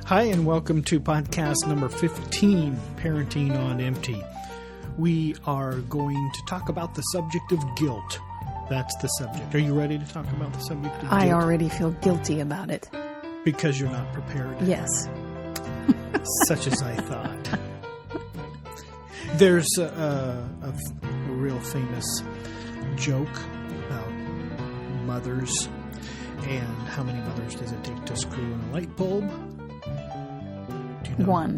Hi, and welcome to podcast number 15, Parenting on Empty. We are going to talk about the subject of guilt. That's the subject. Are you ready to talk about the subject of guilt? I already feel guilty about it. Because you're not prepared. Yes. Such as I thought. There's a real famous joke about mothers and how many mothers does it take to screw in a light bulb? Do you know? One.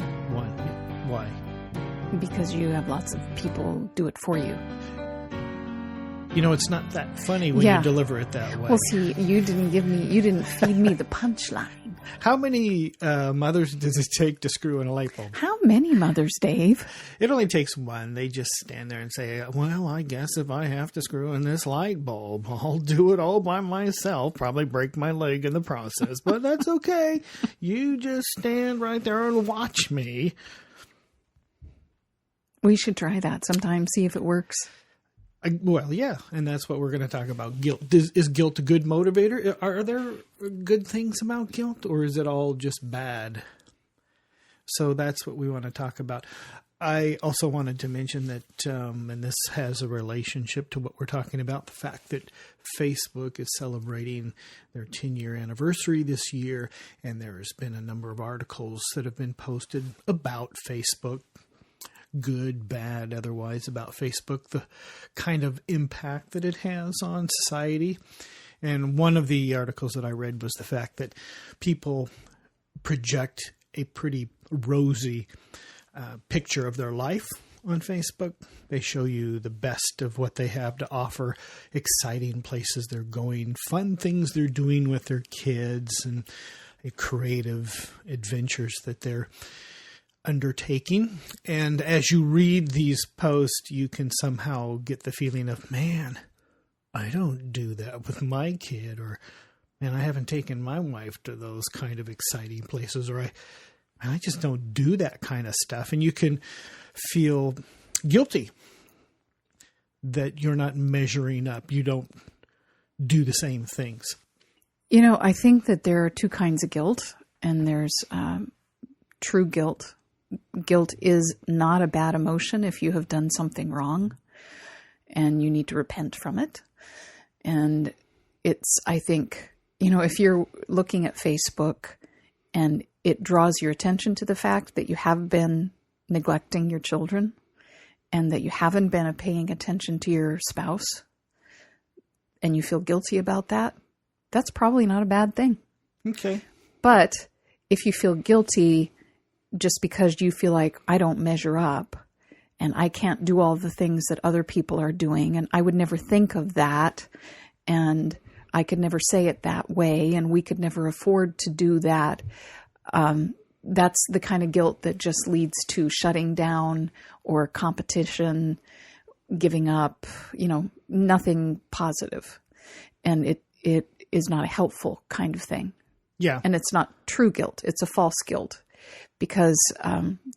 Why? Because you have lots of people do it for you. You know, it's not that funny when you deliver it that way. Well, see, you didn't feed me the punchline. How many mothers does it take to screw in a light bulb? How many mothers, Dave? It only takes one. They just stand there and say, well, I guess if I have to screw in this light bulb, I'll do it all by myself. Probably break my leg in the process, but that's okay. You just stand right there and watch me. We should try that sometime, see if it works. Well, yeah, and that's what we're going to talk about. Guilt. Is guilt a good motivator? Are there good things about guilt, or is it all just bad? So that's what we want to talk about. I also wanted to mention that, and this has a relationship to what we're talking about, the fact that Facebook is celebrating their 10-year anniversary this year, and there has been a number of articles that have been posted about Facebook. Good, bad, otherwise, about Facebook, the kind of impact that it has on society. And one of the articles that I read was the fact that people project a pretty rosy picture of their life on Facebook. They show you the best of what they have to offer, exciting places they're going, fun things they're doing with their kids, and creative adventures that they're undertaking. And as you read these posts, you can somehow get the feeling of, man, I don't do that with my kid, or man, I haven't taken my wife to those kind of exciting places, or I just don't do that kind of stuff. And you can feel guilty that you're not measuring up. You don't do the same things. You know, I think that there are two kinds of guilt, and there's true guilt. Guilt is not a bad emotion if you have done something wrong and you need to repent from it. And it's, I think, you know, if you're looking at Facebook and it draws your attention to the fact that you have been neglecting your children and that you haven't been paying attention to your spouse and you feel guilty about that, that's probably not a bad thing. Okay. But if you feel guilty just because you feel like I don't measure up and I can't do all the things that other people are doing, and I would never think of that, and I could never say it that way, and we could never afford to do that. That's the kind of guilt that just leads to shutting down or competition, giving up, you know, nothing positive. And it is not a helpful kind of thing. Yeah. And it's not true guilt. It's a false guilt. Because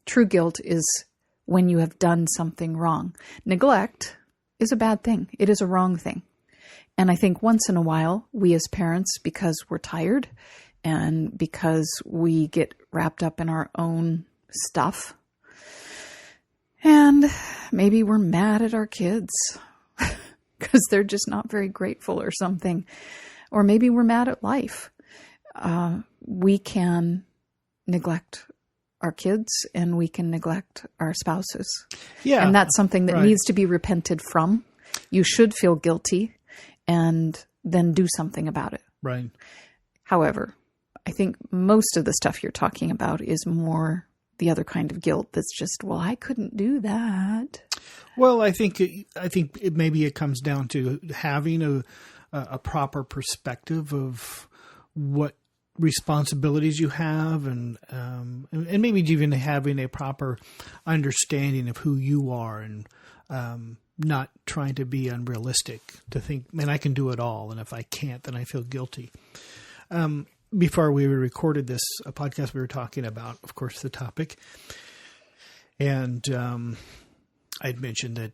true guilt is when you have done something wrong. Neglect is a bad thing. It is a wrong thing. And I think once in a while, we as parents, because we're tired and because we get wrapped up in our own stuff, and maybe we're mad at our kids because they're just not very grateful or something, or maybe we're mad at life, we can neglect our kids and we can neglect our spouses. Yeah. And that's something that right. needs to be repented from. You should feel guilty and then do something about it. Right. However, I think most of the stuff you're talking about is more the other kind of guilt that's just, well, I couldn't do that. Well, I think maybe it comes down to having a proper perspective of what responsibilities you have, and maybe even having a proper understanding of who you are, and not trying to be unrealistic, to think, man, I can do it all, and if I can't, then I feel guilty. Before we recorded this podcast, we were talking about, of course, the topic, and I'd mentioned that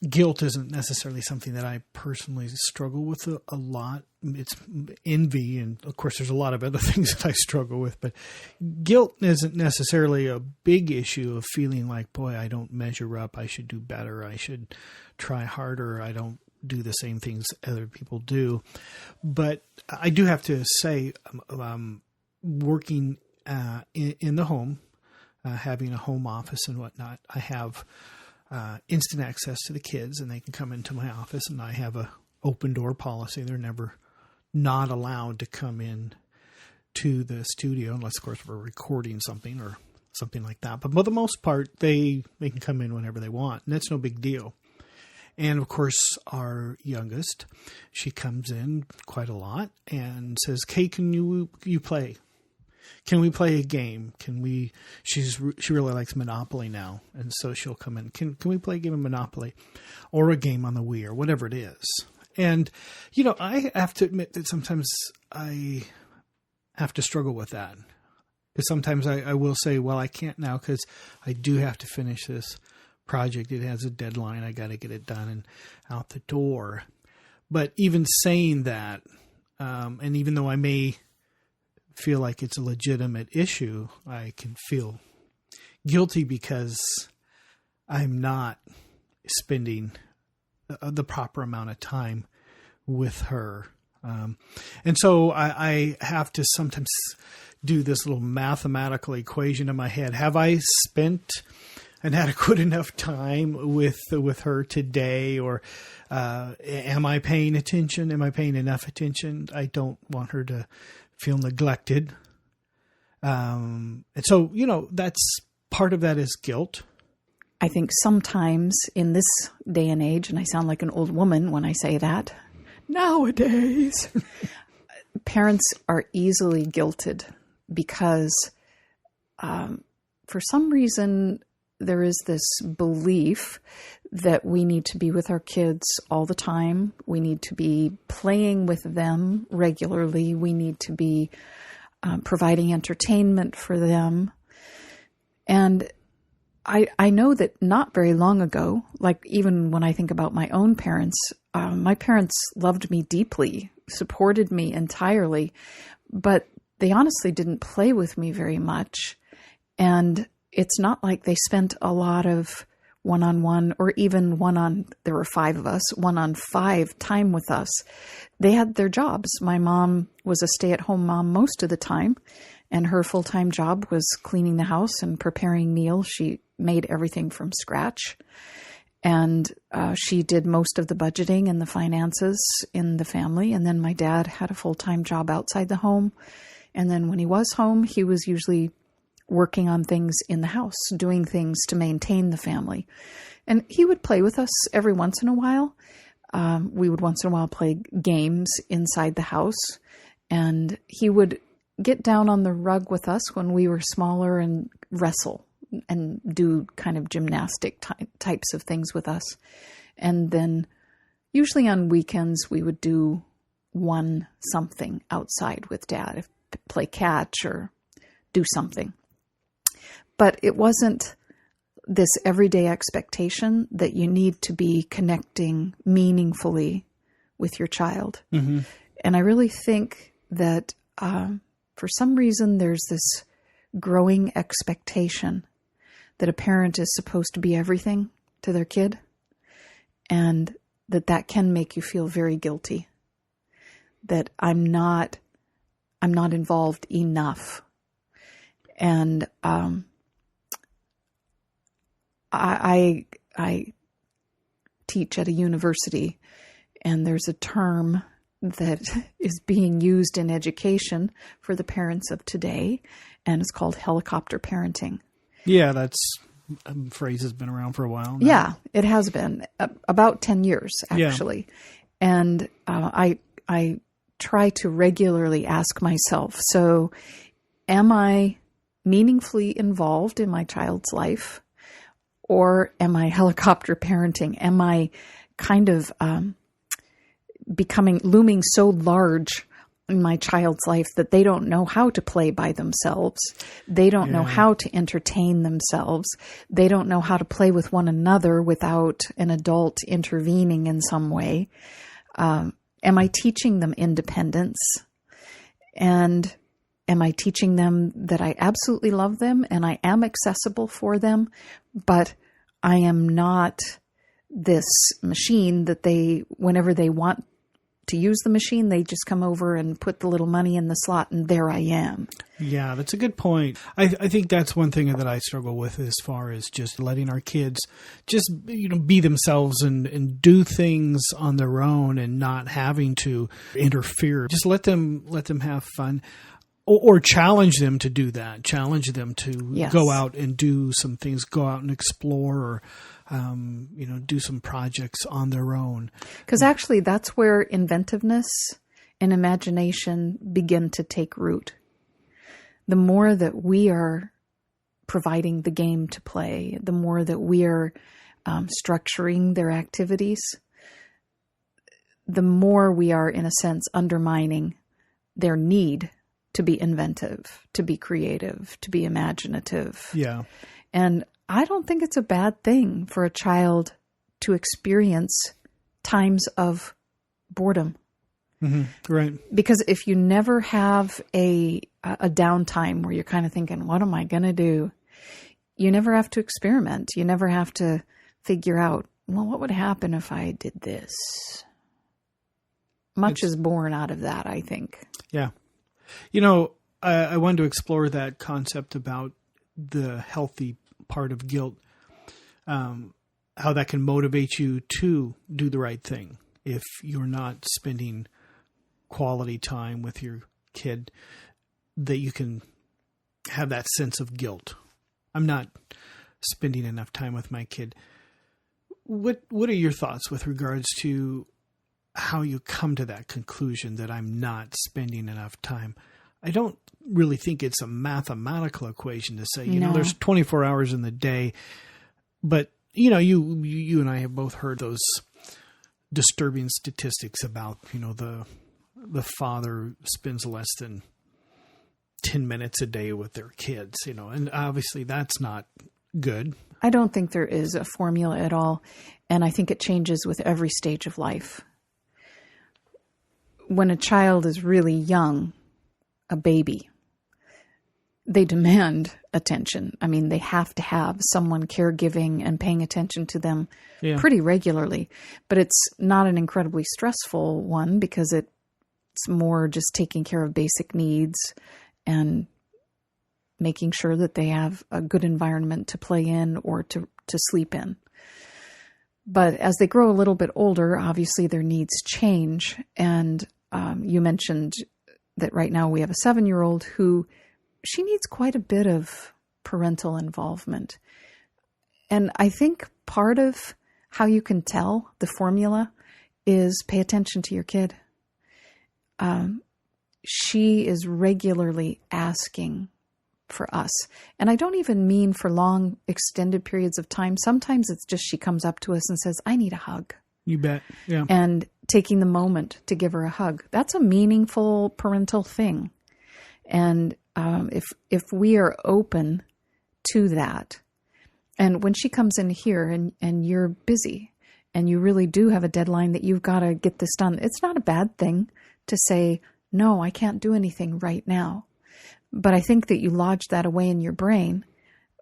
guilt isn't necessarily something that I personally struggle with a lot. it's envy, and of course there's a lot of other things that I struggle with, but guilt isn't necessarily a big issue of feeling like, boy, I don't measure up, I should do better, I should try harder, I don't do the same things other people do. But I do have to say, working in the home, having a home office and whatnot, I have instant access to the kids, and they can come into my office, and I have a open door policy. They're never not allowed to come in to the studio unless, of course, we're recording something or something like that. But for the most part, they can come in whenever they want, and that's no big deal. And of course, our youngest, she comes in quite a lot and says, "Kay, can you play? Can we play a game? She really likes Monopoly now." And so she'll come in. Can we play a game of Monopoly or a game on the Wii or whatever it is? And, I have to admit that sometimes I have to struggle with that. Because sometimes I will say, well, I can't now because I do have to finish this project. It has a deadline. I got to get it done and out the door. But even saying that, and even though I may feel like it's a legitimate issue, I can feel guilty because I'm not spending the proper amount of time with her. And so I have to sometimes do this little mathematical equation in my head. Have I spent an adequate enough time with her today? Or am I paying attention? Am I paying enough attention? I don't want her to feel neglected. And so, that's part of that is guilt. I think sometimes in this day and age, and I sound like an old woman when I say that, nowadays, parents are easily guilted because for some reason there is this belief that we need to be with our kids all the time. We need to be playing with them regularly. We need to be providing entertainment for them. And I know that not very long ago, like even when I think about my own parents, my parents loved me deeply, supported me entirely, but they honestly didn't play with me very much. And it's not like they spent a lot of one-on-one or even there were 5 of us, 1-on-5 time with us. They had their jobs. My mom was a stay-at-home mom most of the time, and her full-time job was cleaning the house and preparing meals. She made everything from scratch. And she did most of the budgeting and the finances in the family. And then my dad had a full-time job outside the home. And then when he was home, he was usually working on things in the house, doing things to maintain the family. And he would play with us every once in a while. We would once in a while play games inside the house. And he would get down on the rug with us when we were smaller and wrestle and do kind of gymnastic types of things with us. And then usually on weekends, we would do something outside with Dad, play catch or do something. But it wasn't this everyday expectation that you need to be connecting meaningfully with your child. Mm-hmm. And I really think that for some reason there's this growing expectation that a parent is supposed to be everything to their kid, and that can make you feel very guilty, that I'm not involved enough. And I teach at a university, and there's a term that is being used in education for the parents of today, and it's called helicopter parenting. Yeah, that's a phrase has been around for a while now. Yeah, it has been about 10 years, actually. Yeah. And I try to regularly ask myself, so am I meaningfully involved in my child's life, or am I helicopter parenting? Am I kind of looming so large in my child's life that they don't know how to play by themselves? They don't know how to entertain themselves. They don't know how to play with one another without an adult intervening in some way. Am I teaching them independence? And am I teaching them that I absolutely love them and I am accessible for them, but I am not this machine that they, whenever they want to use the machine, they just come over and put the little money in the slot and there I am. Yeah, that's a good point. I think that's one thing that I struggle with as far as just letting our kids just, be themselves and do things on their own and not having to interfere. Just let them have fun. Or challenge them to do that. Challenge them to Yes. go out and do some things, go out and explore, or do some projects on their own. Because actually that's where inventiveness and imagination begin to take root. The more that we are providing the game to play, the more that we are structuring their activities, the more we are, in a sense, undermining their need to be inventive, to be creative, to be imaginative. Yeah. And I don't think it's a bad thing for a child to experience times of boredom. Mm-hmm. Right. Because if you never have a downtime where you're kind of thinking, what am I going to do? You never have to experiment. You never have to figure out, well, what would happen if I did this? Much is born out of that, I think. Yeah. I wanted to explore that concept about the healthy part of guilt, how that can motivate you to do the right thing if you're not spending quality time with your kid, that you can have that sense of guilt. I'm not spending enough time with my kid. What are your thoughts with regards to how you come to that conclusion that I'm not spending enough time? I don't really think it's a mathematical equation to say, No. there's 24 hours in the day, but you and I have both heard those disturbing statistics about, the father spends less than 10 minutes a day with their kids, and obviously that's not good. I don't think there is a formula at all. And I think it changes with every stage of life. When a child is really young, a baby, they demand attention. I mean, they have to have someone caregiving and paying attention to them pretty regularly. But it's not an incredibly stressful one because it's more just taking care of basic needs and making sure that they have a good environment to play in or to sleep in. But as they grow a little bit older, obviously their needs change. And you mentioned that right now we have a 7-year-old who she needs quite a bit of parental involvement. And I think part of how you can tell the formula is pay attention to your kid. She is regularly asking for us. And I don't even mean for long extended periods of time. Sometimes it's just she comes up to us and says, I need a hug. You bet. Yeah. And taking the moment to give her a hug. That's a meaningful parental thing. And if we are open to that, and when she comes in here and you're busy and you really do have a deadline that you've got to get this done, it's not a bad thing to say, no, I can't do anything right now. But I think that you lodge that away in your brain,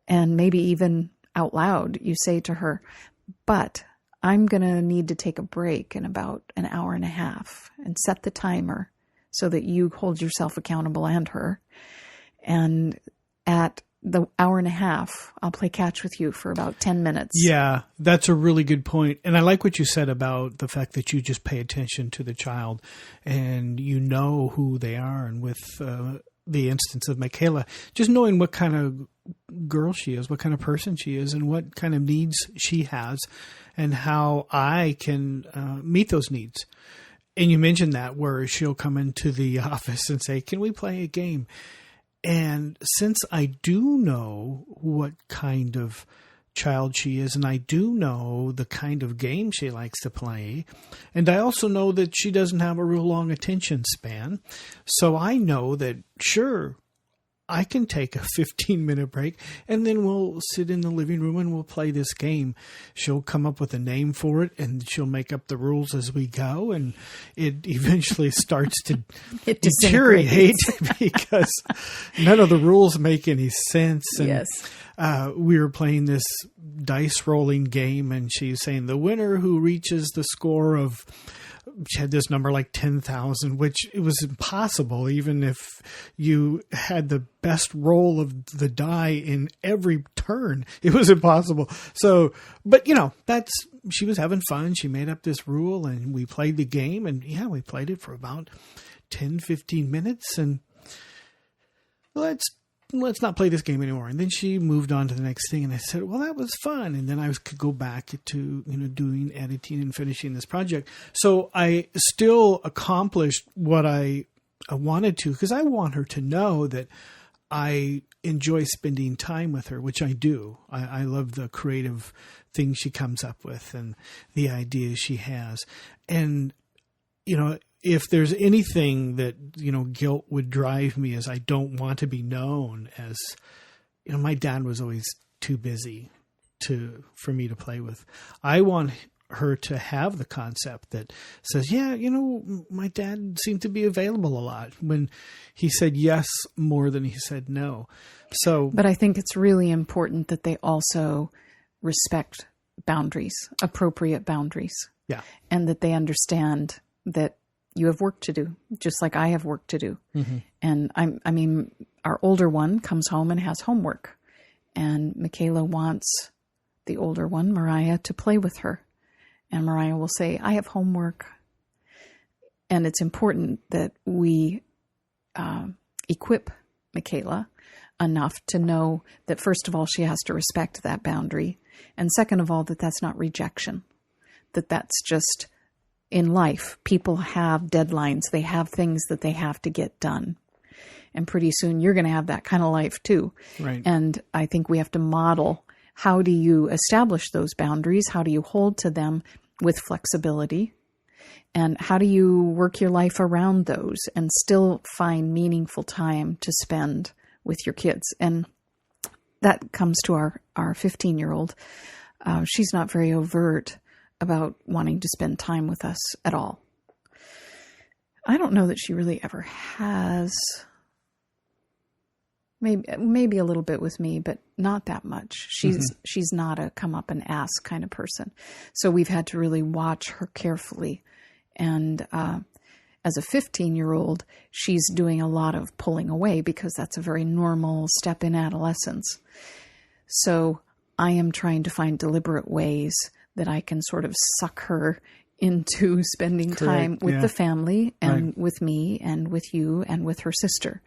and maybe even out loud, you say to her, but I'm going to need to take a break in about an hour and a half, and set the timer so that you hold yourself accountable and her. And at the hour and a half, I'll play catch with you for about 10 minutes. Yeah, that's a really good point. And I like what you said about the fact that you just pay attention to the child and you know who they are. And with the instance of Michaela, just knowing what kind of girl she is, what kind of person she is, and what kind of needs she has, and how I can meet those needs. And you mentioned that where she'll come into the office and say, can we play a game? And since I do know what kind of child she is, and I do know the kind of game she likes to play, and I also know that she doesn't have a real long attention span, so I know that, sure, I can take a 15-minute break, and then we'll sit in the living room and we'll play this game. She'll come up with a name for it, and she'll make up the rules as we go, and it eventually starts to deteriorate because none of the rules make any sense. And, yes. We were playing this dice rolling game, and she's saying the winner who reaches the score of, she had this number like 10,000, which it was impossible, even if you had the best roll of the die in every turn. It was impossible. So, but she was having fun. She made up this rule, and we played the game, and we played it for about 10, 15 minutes, and let's not play this game anymore. And then she moved on to the next thing, and I said, well, that was fun. And then I could go back to, doing editing and finishing this project. So I still accomplished what I wanted to, because I want her to know that I enjoy spending time with her, which I do. I love the creative things she comes up with and the ideas she has. And, if there's anything that, guilt would drive me, is I don't want to be known as, my dad was always too busy for me to play with. I want her to have the concept that says, my dad seemed to be available a lot, when he said yes more than he said no. So, but I think it's really important that they also respect boundaries, appropriate boundaries. Yeah. And that they understand that you have work to do, just like I have work to do. Mm-hmm. And our older one comes home and has homework, and Michaela wants the older one, Mariah, to play with her. And Mariah will say, I have homework. And it's important that we equip Michaela enough to know that, first of all, she has to respect that boundary. And second of all, that that's not rejection, that's just, in life, people have deadlines. They have things that they have to get done. And pretty soon you're going to have that kind of life too. Right. And I think we have to model, how do you establish those boundaries? How do you hold to them with flexibility? And how do you work your life around those and still find meaningful time to spend with your kids? And that comes to our 15-year-old. She's not very overt about wanting to spend time with us at all. I don't know that she really ever has. Maybe a little bit with me, but not that much. She's not a come up and ask kind of person. So we've had to really watch her carefully. And as a 15-year-old, she's doing a lot of pulling away, because that's a very normal step in adolescence. So I am trying to find deliberate ways that I can sort of suck her into spending time with the family and with me and with you and with her sister.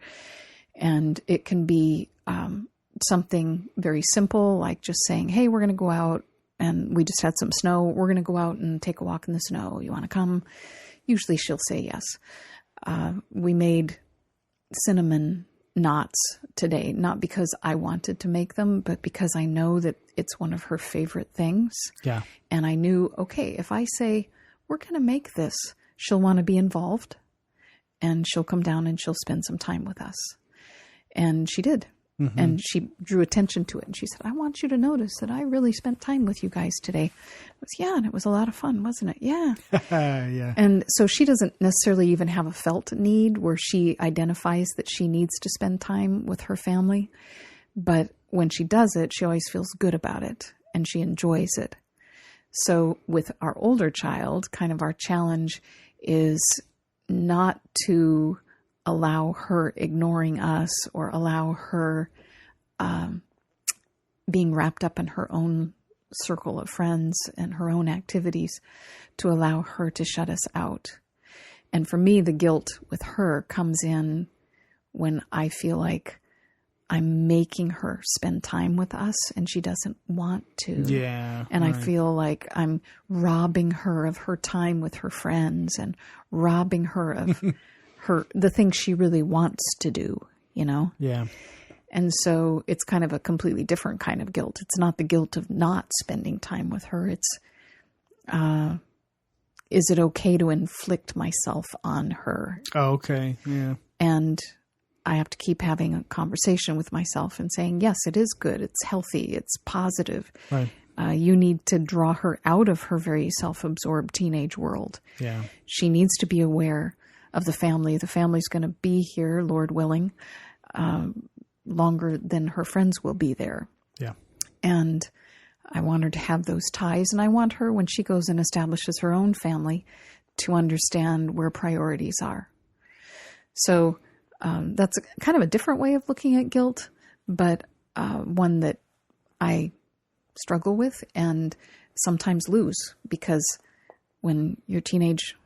And it can be something very simple, like just saying, hey, we're going to go out, and we just had some snow. We're going to go out and take a walk in the snow. You want to come? Usually she'll say yes. We made cinnamon knots today, not because I wanted to make them, but because I know that it's one of her favorite things. Yeah. And I knew, okay, if I say, we're going to make this, she'll want to be involved, and she'll come down and she'll spend some time with us. And she did. Mm-hmm. And she drew attention to it. And she said, I want you to notice that I really spent time with you guys today. And it was a lot of fun, wasn't it? Yeah. Yeah. And so she doesn't necessarily even have a felt need where she identifies that she needs to spend time with her family. But when she does it, she always feels good about it, and she enjoys it. So with our older child, kind of our challenge is not to allow her ignoring us or allow her being wrapped up in her own circle of friends and her own activities, to allow her to shut us out. And for me, the guilt with her comes in when I feel like I'm making her spend time with us and she doesn't want to. Yeah. And I feel like I'm robbing her of her time with her friends and robbing her of the things she really wants to do, Yeah. And so it's kind of a completely different kind of guilt. It's not the guilt of not spending time with her. It's, is it okay to inflict myself on her? Oh, okay. Yeah. And I have to keep having a conversation with myself and saying, yes, it is good. It's healthy. It's positive. Right. You need to draw her out of her very self-absorbed teenage world. Yeah. She needs to be aware of the family. The family's going to be here, Lord willing, longer than her friends will be there. Yeah. And I want her to have those ties. And I want her, when she goes and establishes her own family, to understand where priorities are. So that's kind of a different way of looking at guilt, but one that I struggle with and sometimes lose, because when your teenage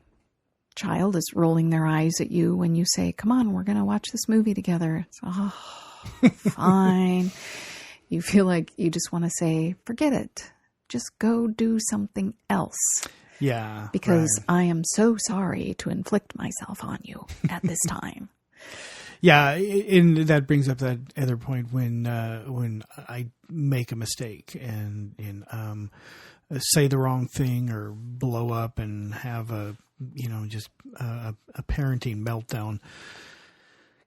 child is rolling their eyes at you when you say, come on, we're going to watch this movie together. It's, oh, fine. You feel like you just want to say, forget it. Just go do something else. Yeah. Because right. I am so sorry to inflict myself on you at this time. Yeah, and that brings up that other point when I make a mistake and say the wrong thing or blow up and have a parenting meltdown.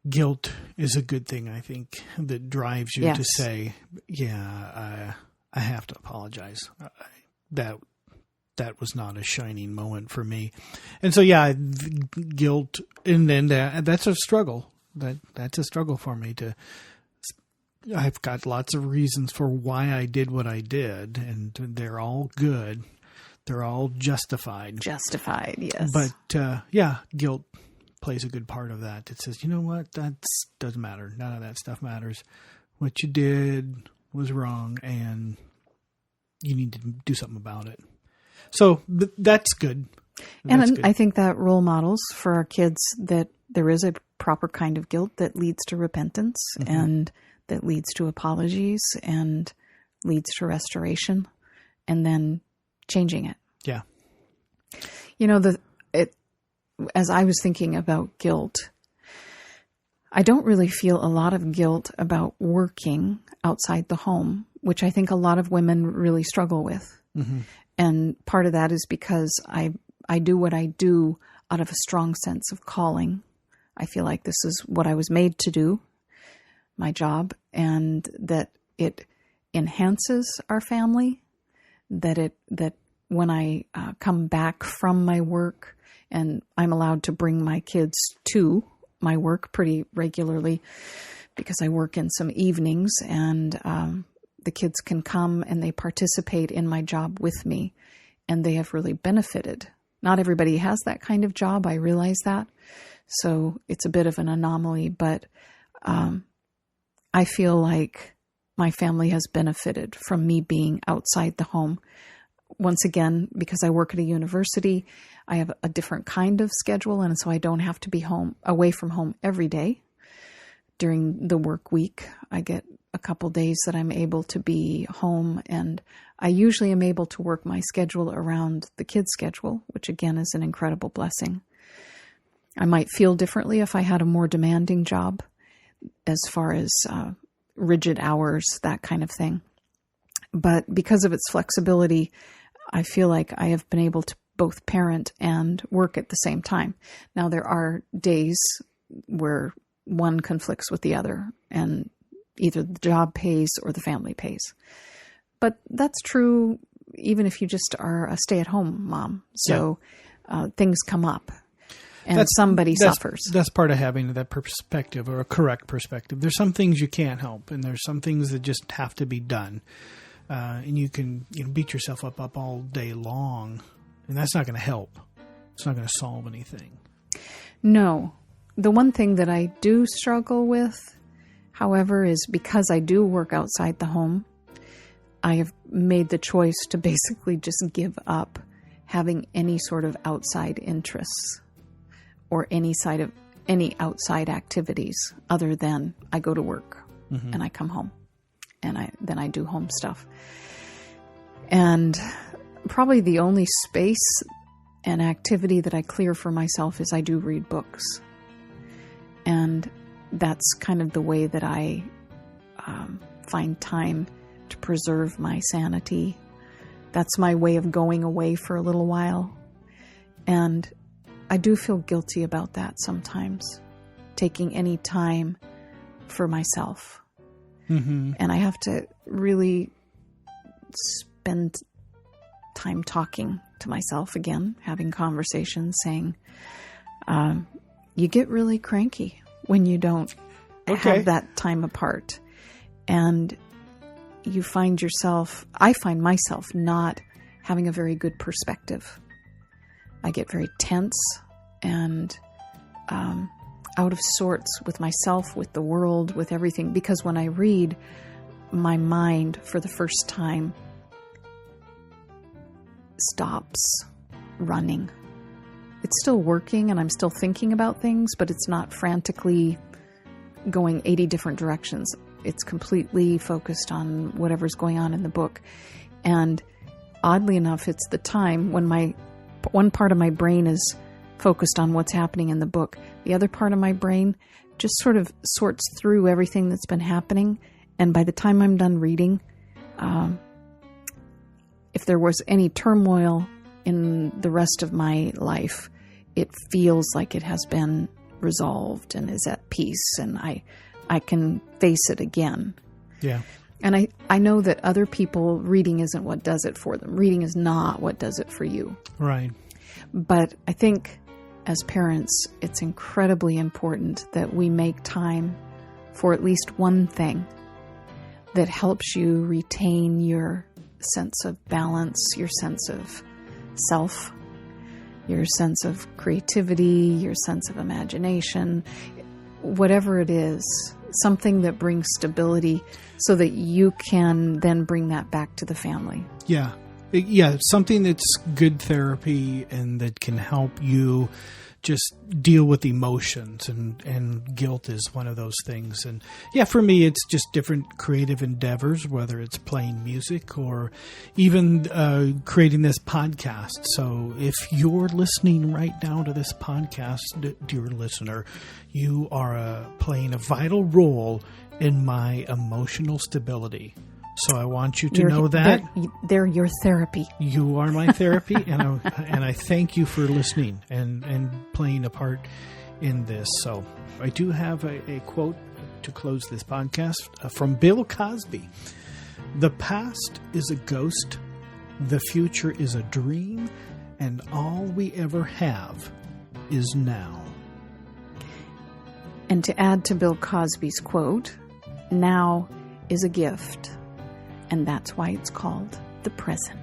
Guilt is a good thing, I think, that drives you to say, I have to apologize. That was not a shining moment for me. And so, guilt, and then that's a struggle. That's a struggle for me I've got lots of reasons for why I did what I did, and they're all good. They're all justified. Justified, yes. But, guilt plays a good part of that. It says, you know what? That doesn't matter. None of that stuff matters. What you did was wrong, and you need to do something about it. So that's good. And I think that role models for our kids that there is a proper kind of guilt that leads to repentance and that leads to apologies and leads to restoration and then changing it. Yeah. You know, as I was thinking about guilt, I don't really feel a lot of guilt about working outside the home, which I think a lot of women really struggle with. Mm-hmm. And part of that is because I do what I do out of a strong sense of calling. I feel like this is what I was made to do, my job, and that it enhances our family, that when I come back from my work and I'm allowed to bring my kids to my work pretty regularly because I work in some evenings, and the kids can come and they participate in my job with me, and they have really benefited. Not everybody has that kind of job. I realize that. So it's a bit of an anomaly, but I feel like my family has benefited from me being outside the home. Once again, because I work at a university, I have a different kind of schedule, and so I don't have to be away from home every day. During the work week, I get a couple days that I'm able to be home, and I usually am able to work my schedule around the kids' schedule, which again is an incredible blessing. I might feel differently if I had a more demanding job as far as rigid hours, that kind of thing. But because of its flexibility, I feel like I have been able to both parent and work at the same time. Now, there are days where one conflicts with the other, and either the job pays or the family pays. But that's true even if you just are a stay-at-home mom. So things come up, and somebody suffers. That's part of having that perspective, or a correct perspective. There's some things you can't help, and there's some things that just have to be done. And you can beat yourself up all day long, and that's not going to help. It's not going to solve anything. No. The one thing that I do struggle with, however, is because I do work outside the home, I have made the choice to basically just give up having any sort of outside interests or any outside activities other than I go to work and I come home and then I do home stuff. And probably the only space and activity that I clear for myself is I do read books. And that's kind of the way that I find time to preserve my sanity. That's my way of going away for a little while. And I do feel guilty about that sometimes, taking any time for myself. Mm-hmm. And I have to really spend time talking to myself again, having conversations, saying, you get really cranky when you don't have that time apart. And you find yourself, I find myself not having a very good perspective. I get very tense and out of sorts with myself, with the world, with everything. Because when I read, my mind for the first time stops running. It's still working and I'm still thinking about things, but it's not frantically going 80 different directions. It's completely focused on whatever's going on in the book. And oddly enough, it's the time when one part of my brain is focused on what's happening in the book. The other part of my brain just sort of sorts through everything that's been happening. And by the time I'm done reading, if there was any turmoil in the rest of my life, it feels like it has been resolved and is at peace, and I can face it again. Yeah. And I know that other people, reading isn't what does it for them. Reading is not what does it for you. Right. But I think as parents, it's incredibly important that we make time for at least one thing that helps you retain your sense of balance, your sense of self, your sense of creativity, your sense of imagination, whatever it is, something that brings stability so that you can then bring that back to the family. Yeah. Yeah, something that's good therapy and that can help you just deal with emotions, and guilt is one of those things. And yeah, for me, it's just different creative endeavors, whether it's playing music or even creating this podcast. So if you're listening right now to this podcast, dear listener, you are playing a vital role in my emotional stability. So I want you to know that they're your therapy. You are my therapy, and I thank you for listening and playing a part in this. So I do have a quote to close this podcast from Bill Cosby. The past is a ghost, the future is a dream, and all we ever have is now. And to add to Bill Cosby's quote, now is a gift. And that's why it's called the present.